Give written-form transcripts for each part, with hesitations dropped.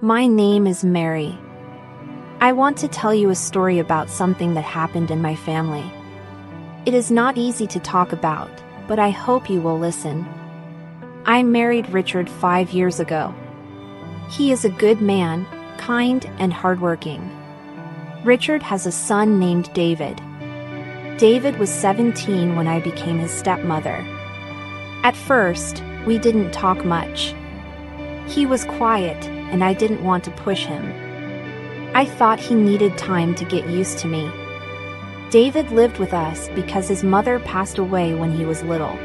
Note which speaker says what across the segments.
Speaker 1: My name is Mary. I want to tell you a story about something that happened in my family. It is not easy to talk about, but I hope you will listen. I married Richard 5 years ago. He is a good man, kind and hardworking. Richard has a son named David. David was 17 when I became his stepmother. At first, we didn't talk much. He was quiet, and I didn't want to push him. I thought he needed time to get used to me. David lived with us because his mother passed away when he was little.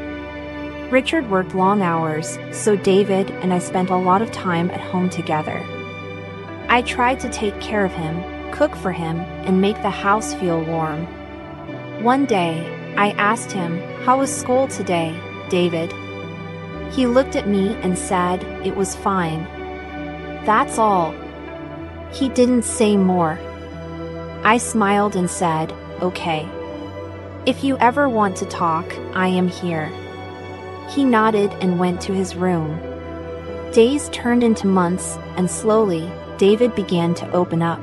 Speaker 1: Richard worked long hours, so David and I spent a lot of time at home together. I tried to take care of him, cook for him, and make the house feel warm. One day, I asked him, "How was school today, David?" He looked at me and said, "It was fine." That's all. He didn't say more. I smiled and said, "Okay. If you ever want to talk, I am here." He nodded and went to his room. Days turned into months, and slowly, David began to open up.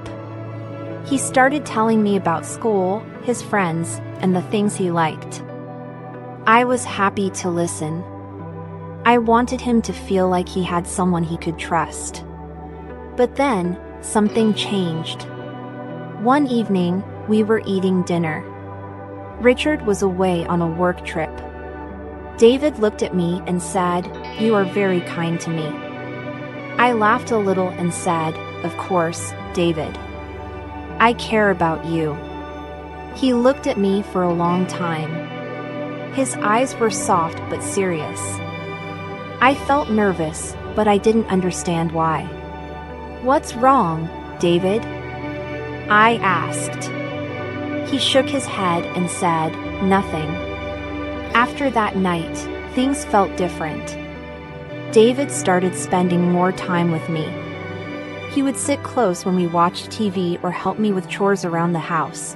Speaker 1: He started telling me about school, his friends, and the things he liked. I was happy to listen. I wanted him to feel like he had someone he could trust. But then, something changed. One evening, we were eating dinner. Richard was away on a work trip. David looked at me and said, "You are very kind to me." I laughed a little and said, "Of course, David. I care about you." He looked at me for a long time. His eyes were soft but serious. I felt nervous, but I didn't understand why. "What's wrong, David?" I asked. He shook his head and said, "Nothing." After that night, things felt different. David started spending more time with me. He would sit close when we watched TV or help me with chores around the house.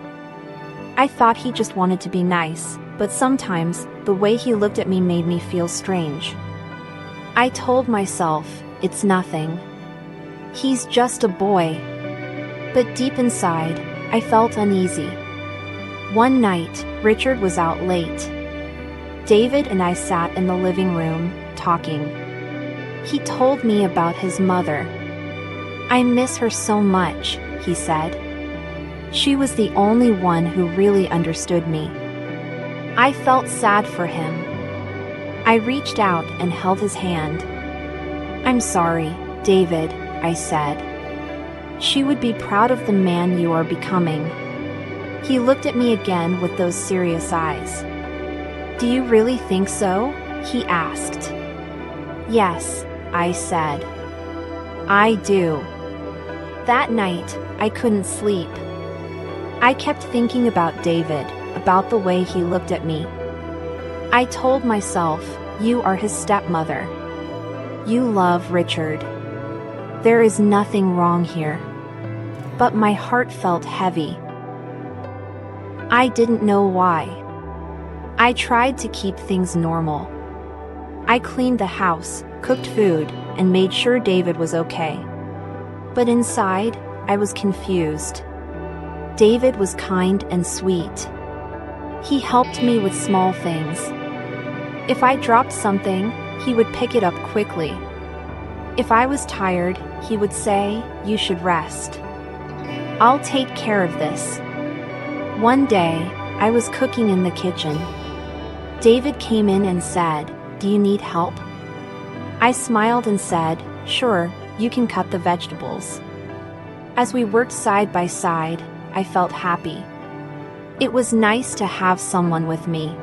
Speaker 1: I thought he just wanted to be nice, but sometimes, the way he looked at me made me feel strange. I told myself, it's nothing. He's just a boy. But deep inside, I felt uneasy. One night, Richard was out late. David and I sat in the living room, talking. He told me about his mother. "I miss her so much," he said. "She was the only one who really understood me." I felt sad for him. I reached out and held his hand. "I'm sorry, David," I said. "She would be proud of the man you are becoming." He looked at me again with those serious eyes. "Do you really think so?" he asked. "Yes," I said. "I do." That night, I couldn't sleep. I kept thinking about David, about the way he looked at me. I told myself, "You are his stepmother. You love Richard. There is nothing wrong here." But my heart felt heavy. I didn't know why. I tried to keep things normal. I cleaned the house, cooked food, and made sure David was okay. But inside, I was confused. David was kind and sweet. He helped me with small things. If I dropped something, he would pick it up quickly. If I was tired, he would say, "You should rest. I'll take care of this." One day, I was cooking in the kitchen. David came in and said, "Do you need help?" I smiled and said, "Sure, you can cut the vegetables." As we worked side by side, I felt happy. It was nice to have someone with me.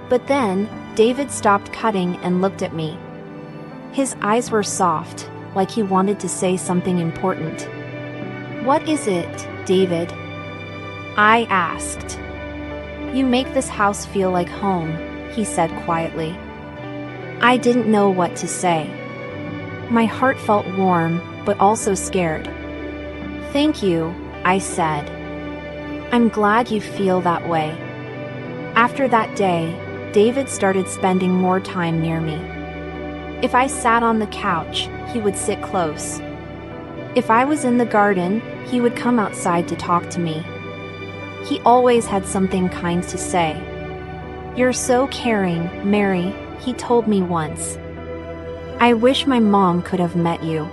Speaker 1: But then, David stopped cutting and looked at me. His eyes were soft, like he wanted to say something important. "What is it, David?" I asked. "You make this house feel like home," he said quietly. I didn't know what to say. My heart felt warm, but also scared. "Thank you," I said. "I'm glad you feel that way." After that day, David started spending more time near me. If I sat on the couch, he would sit close. If I was in the garden, he would come outside to talk to me. He always had something kind to say. "You're so caring, Mary," he told me once. "I wish my mom could have met you."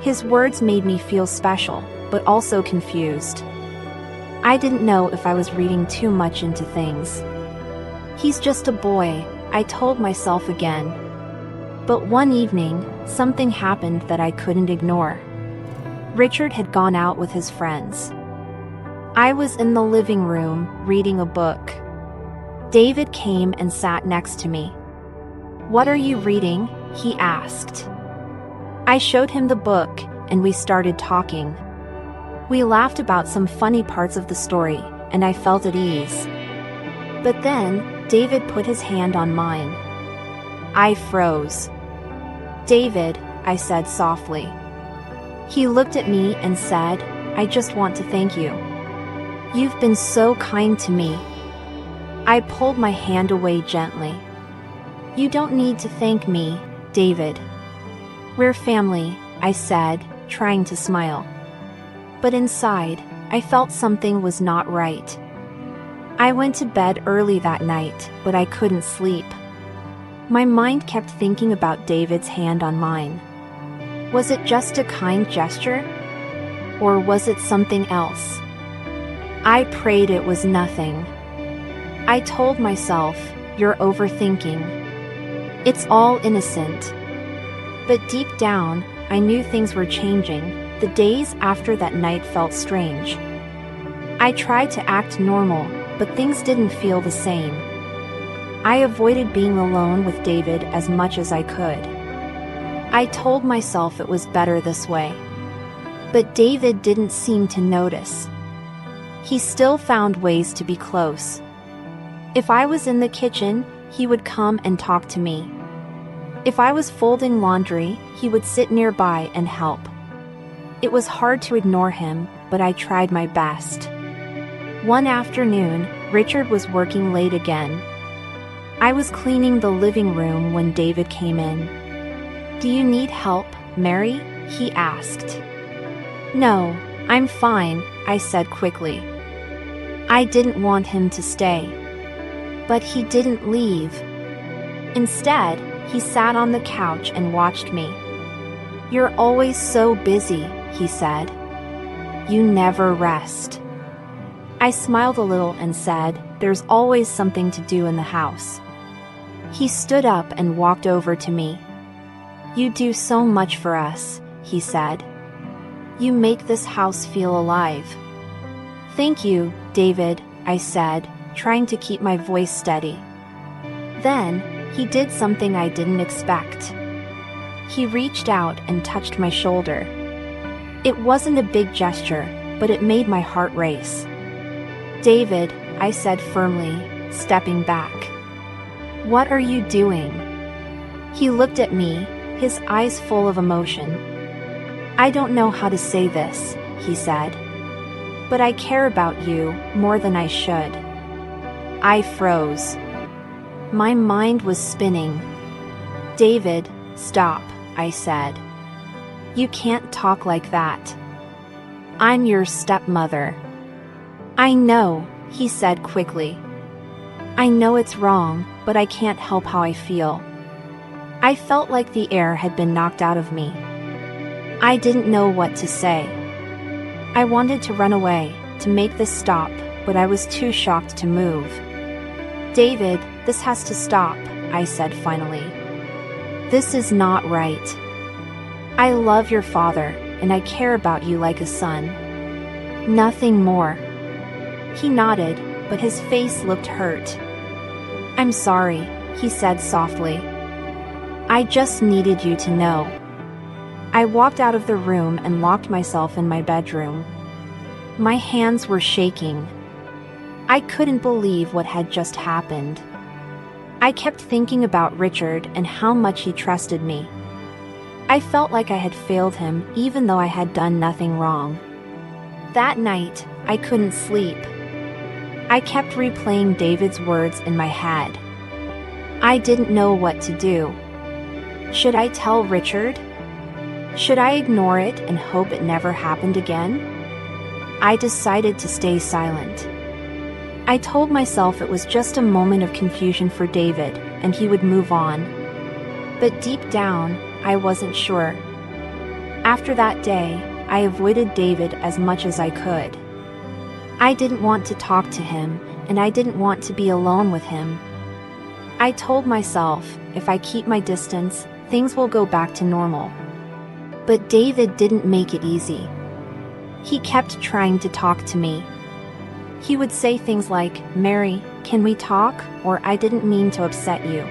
Speaker 1: His words made me feel special, but also confused. I didn't know if I was reading too much into things. "He's just a boy," I told myself again. But one evening, something happened that I couldn't ignore. Richard had gone out with his friends. I was in the living room, reading a book. David came and sat next to me. "What are you reading?" he asked. I showed him the book, and we started talking. We laughed about some funny parts of the story, and I felt at ease. But then, David put his hand on mine. I froze. "David," I said softly. He looked at me and said, "I just want to thank you. You've been so kind to me." I pulled my hand away gently. "You don't need to thank me, David. We're family," I said, trying to smile. But inside, I felt something was not right. I went to bed early that night, but I couldn't sleep. My mind kept thinking about David's hand on mine. Was it just a kind gesture? Or was it something else? I prayed it was nothing. I told myself, "You're overthinking. It's all innocent." But deep down, I knew things were changing. The days after that night felt strange. I tried to act normal, but things didn't feel the same. I avoided being alone with David as much as I could. I told myself it was better this way. But David didn't seem to notice. He still found ways to be close. If I was in the kitchen, he would come and talk to me. If I was folding laundry, he would sit nearby and help. It was hard to ignore him, but I tried my best. One afternoon, Richard was working late again. I was cleaning the living room when David came in. "Do you need help, Mary?" he asked. "No, I'm fine," I said quickly. I didn't want him to stay. But he didn't leave. Instead, he sat on the couch and watched me. "You're always so busy," he said. "You never rest." I smiled a little and said, "There's always something to do in the house." He stood up and walked over to me. "You do so much for us," he said. "You make this house feel alive." "Thank you, David," I said, trying to keep my voice steady. Then, he did something I didn't expect. He reached out and touched my shoulder. It wasn't a big gesture, but it made my heart race. "David," I said firmly, stepping back. "What are you doing?" He looked at me, his eyes full of emotion. "I don't know how to say this," he said. "But I care about you more than I should." I froze. My mind was spinning. "David, stop," I said. "You can't talk like that. I'm your stepmother." "I know," he said quickly. "I know it's wrong, but I can't help how I feel." I felt like the air had been knocked out of me. I didn't know what to say. I wanted to run away, to make this stop, but I was too shocked to move. "David, this has to stop," I said finally. "This is not right. I love your father, and I care about you like a son. Nothing more." He nodded, but his face looked hurt. "I'm sorry," he said softly. "I just needed you to know." I walked out of the room and locked myself in my bedroom. My hands were shaking. I couldn't believe what had just happened. I kept thinking about Richard and how much he trusted me. I felt like I had failed him even though I had done nothing wrong. That night, I couldn't sleep. I kept replaying David's words in my head. I didn't know what to do. Should I tell Richard? Should I ignore it and hope it never happened again? I decided to stay silent. I told myself it was just a moment of confusion for David, and he would move on. But deep down, I wasn't sure. After that day, I avoided David as much as I could. I didn't want to talk to him, and I didn't want to be alone with him. I told myself, if I keep my distance, things will go back to normal. But David didn't make it easy. He kept trying to talk to me. He would say things like, "Mary, can we talk?" or "I didn't mean to upset you."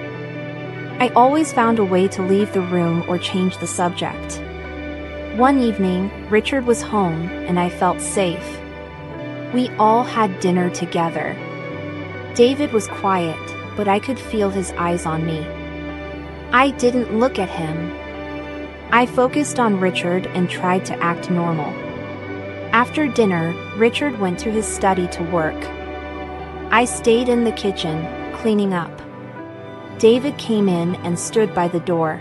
Speaker 1: I always found a way to leave the room or change the subject. One evening, Richard was home, and I felt safe. We all had dinner together. David was quiet, but I could feel his eyes on me. I didn't look at him. I focused on Richard and tried to act normal. After dinner, Richard went to his study to work. I stayed in the kitchen, cleaning up. David came in and stood by the door.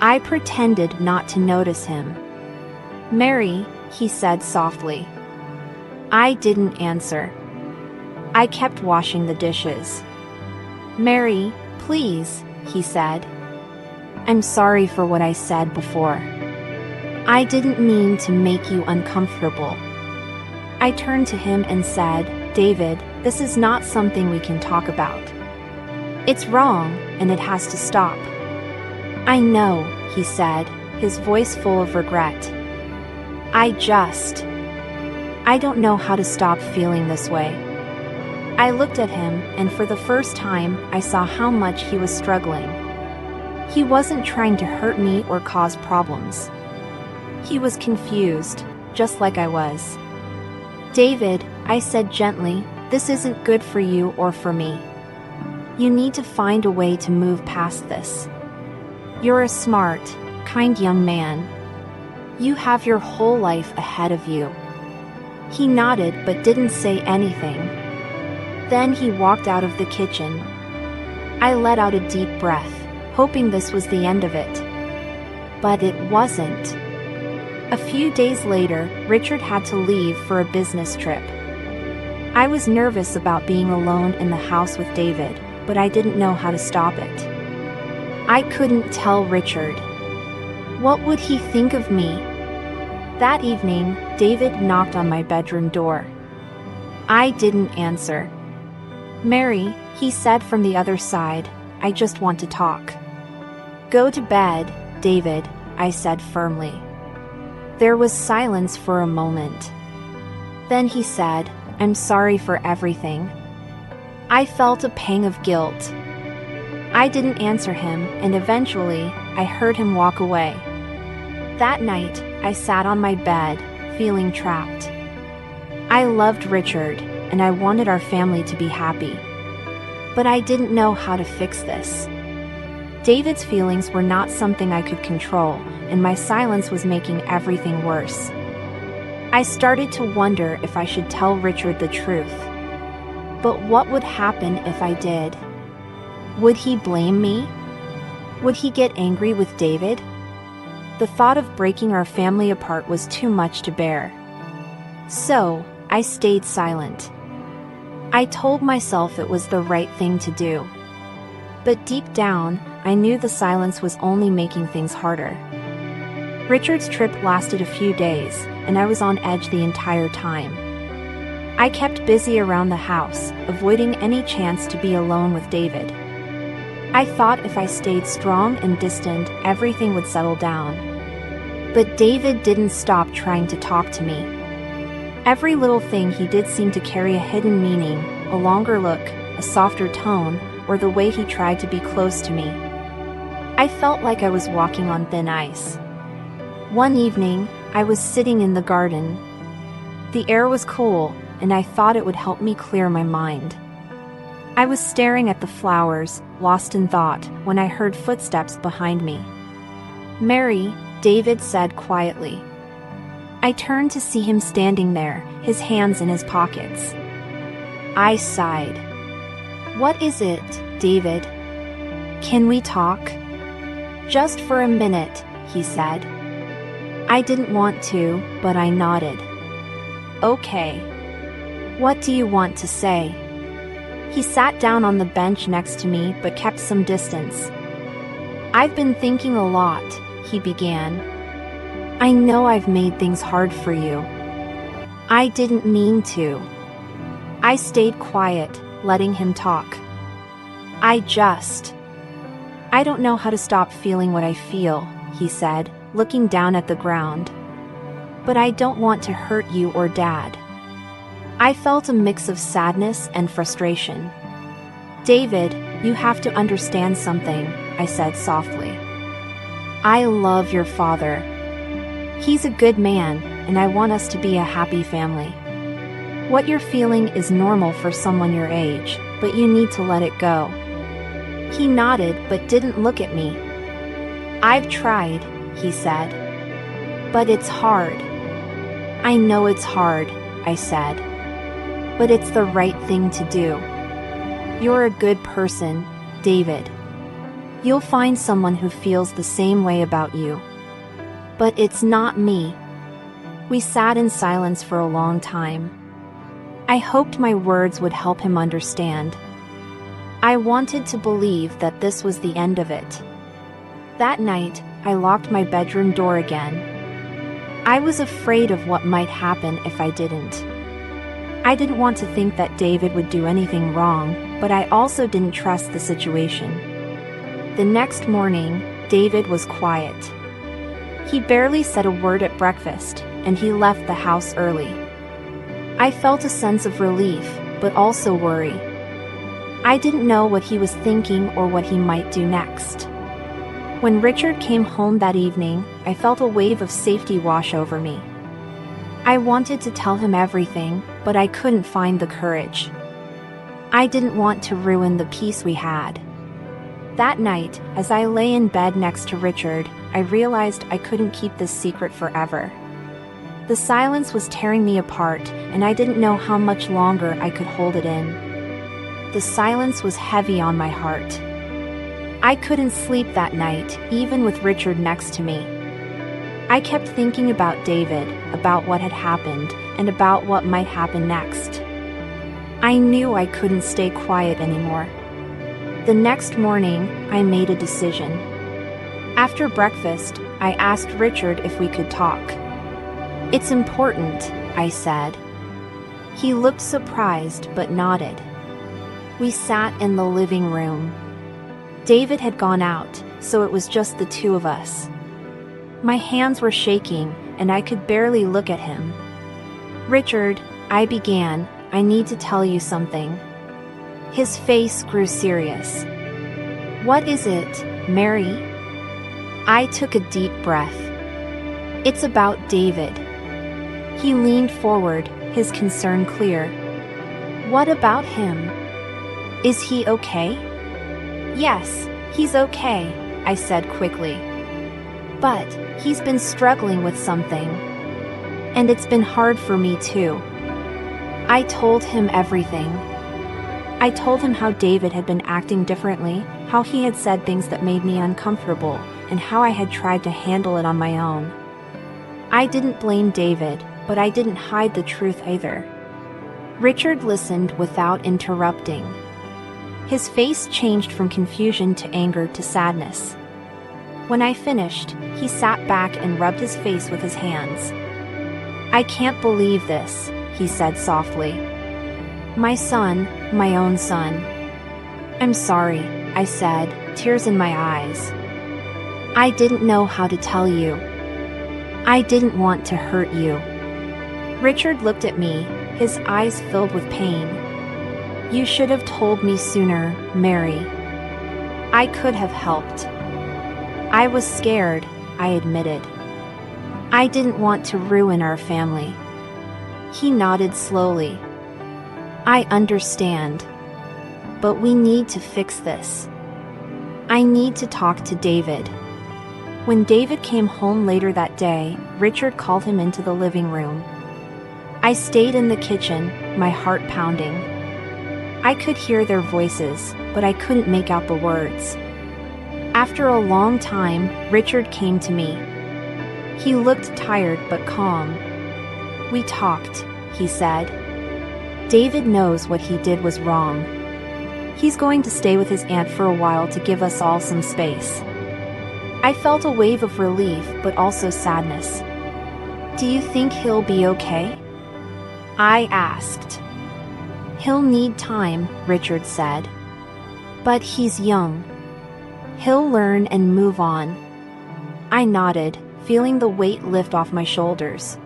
Speaker 1: I pretended not to notice him. "Mary," he said softly. I didn't answer. I kept washing the dishes. "Mary, please," he said. "I'm sorry for what I said before. I didn't mean to make you uncomfortable." I turned to him and said, "David, this is not something we can talk about. It's wrong, and it has to stop." "I know," he said, his voice full of regret. I don't know how to stop feeling this way." I looked at him, and for the first time, I saw how much he was struggling. He wasn't trying to hurt me or cause problems. He was confused, just like I was. "David," I said gently, "this isn't good for you or for me. You need to find a way to move past this. You're a smart, kind young man. You have your whole life ahead of you." He nodded but didn't say anything. Then he walked out of the kitchen. I let out a deep breath, hoping this was the end of it. But it wasn't. A few days later, Richard had to leave for a business trip. I was nervous about being alone in the house with David, but I didn't know how to stop it. I couldn't tell Richard. What would he think of me? That evening, David knocked on my bedroom door. I didn't answer. "Mary," he said from the other side, "I just want to talk." "Go to bed, David," I said firmly. There was silence for a moment. Then he said, "I'm sorry for everything." I felt a pang of guilt. I didn't answer him, and eventually, I heard him walk away. That night, I sat on my bed, feeling trapped. I loved Richard, and I wanted our family to be happy. But I didn't know how to fix this. David's feelings were not something I could control, and my silence was making everything worse. I started to wonder if I should tell Richard the truth. But what would happen if I did? Would he blame me? Would he get angry with David? The thought of breaking our family apart was too much to bear. So, I stayed silent. I told myself it was the right thing to do. But deep down, I knew the silence was only making things harder. Richard's trip lasted a few days, and I was on edge the entire time. I kept busy around the house, avoiding any chance to be alone with David. I thought if I stayed strong and distant, everything would settle down. But David didn't stop trying to talk to me. Every little thing he did seemed to carry a hidden meaning, a longer look, a softer tone, or the way he tried to be close to me. I felt like I was walking on thin ice. One evening, I was sitting in the garden. The air was cool, and I thought it would help me clear my mind. I was staring at the flowers, lost in thought, when I heard footsteps behind me. "Mary," David said quietly. I turned to see him standing there, his hands in his pockets. I sighed. "What is it, David? Can we talk?" "Just for a minute," he said. I didn't want to, but I nodded. Okay. What do you want to say? He sat down on the bench next to me but kept some distance. I've been thinking a lot, he began. I know I've made things hard for you. I didn't mean to. I stayed quiet, letting him talk. I don't know how to stop feeling what I feel, he said, looking down at the ground. But I don't want to hurt you or Dad. I felt a mix of sadness and frustration. David, you have to understand something, I said softly. I love your father. He's a good man, and I want us to be a happy family. What you're feeling is normal for someone your age, but you need to let it go. He nodded but didn't look at me. I've tried, he said. But it's hard. I know it's hard, I said. But it's the right thing to do. You're a good person, David. You'll find someone who feels the same way about you. But it's not me. We sat in silence for a long time. I hoped my words would help him understand. I wanted to believe that this was the end of it. That night, I locked my bedroom door again. I was afraid of what might happen if I didn't. I didn't want to think that David would do anything wrong, but I also didn't trust the situation. The next morning, David was quiet. He barely said a word at breakfast, and he left the house early. I felt a sense of relief, but also worry. I didn't know what he was thinking or what he might do next. When Richard came home that evening, I felt a wave of safety wash over me. I wanted to tell him everything, but I couldn't find the courage. I didn't want to ruin the peace we had. That night, as I lay in bed next to Richard, I realized I couldn't keep this secret forever. The silence was tearing me apart, and I didn't know how much longer I could hold it in. The silence was heavy on my heart. I couldn't sleep that night, even with Richard next to me. I kept thinking about David, about what had happened, and about what might happen next. I knew I couldn't stay quiet anymore. The next morning, I made a decision. After breakfast, I asked Richard if we could talk. It's important, I said. He looked surprised but nodded. We sat in the living room. David had gone out, so it was just the two of us. My hands were shaking, and I could barely look at him. Richard, I began, I need to tell you something. His face grew serious. What is it, Mary? I took a deep breath. It's about David. He leaned forward, his concern clear. What about him? Is he okay? Yes, he's okay, I said quickly. But he's been struggling with something. And it's been hard for me too. I told him everything. I told him how David had been acting differently, how he had said things that made me uncomfortable, and how I had tried to handle it on my own. I didn't blame David, but I didn't hide the truth either. Richard listened without interrupting. His face changed from confusion to anger to sadness. When I finished, he sat back and rubbed his face with his hands. I can't believe this, he said softly. My son, my own son. I'm sorry, I said, tears in my eyes. I didn't know how to tell you. I didn't want to hurt you. Richard looked at me, his eyes filled with pain. You should have told me sooner, Mary. I could have helped. I was scared, I admitted. I didn't want to ruin our family. He nodded slowly. I understand. But we need to fix this. I need to talk to David. When David came home later that day, Richard called him into the living room. I stayed in the kitchen, my heart pounding. I could hear their voices, but I couldn't make out the words. After a long time, Richard came to me. He looked tired but calm. "We talked," he said. "David knows what he did was wrong. He's going to stay with his aunt for a while to give us all some space." I felt a wave of relief but also sadness. "Do you think he'll be okay?" I asked. "He'll need time," Richard said. "But he's young. He'll learn and move on." I nodded, feeling the weight lift off my shoulders.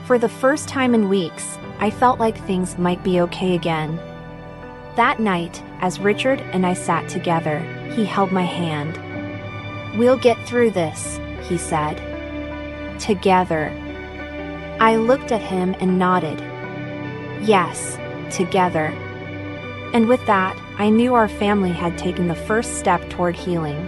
Speaker 1: For the first time in weeks, I felt like things might be okay again. That night, as Richard and I sat together, he held my hand. "We'll get through this," he said. "Together." I looked at him and nodded. "Yes, together." And with that, I knew our family had taken the first step toward healing.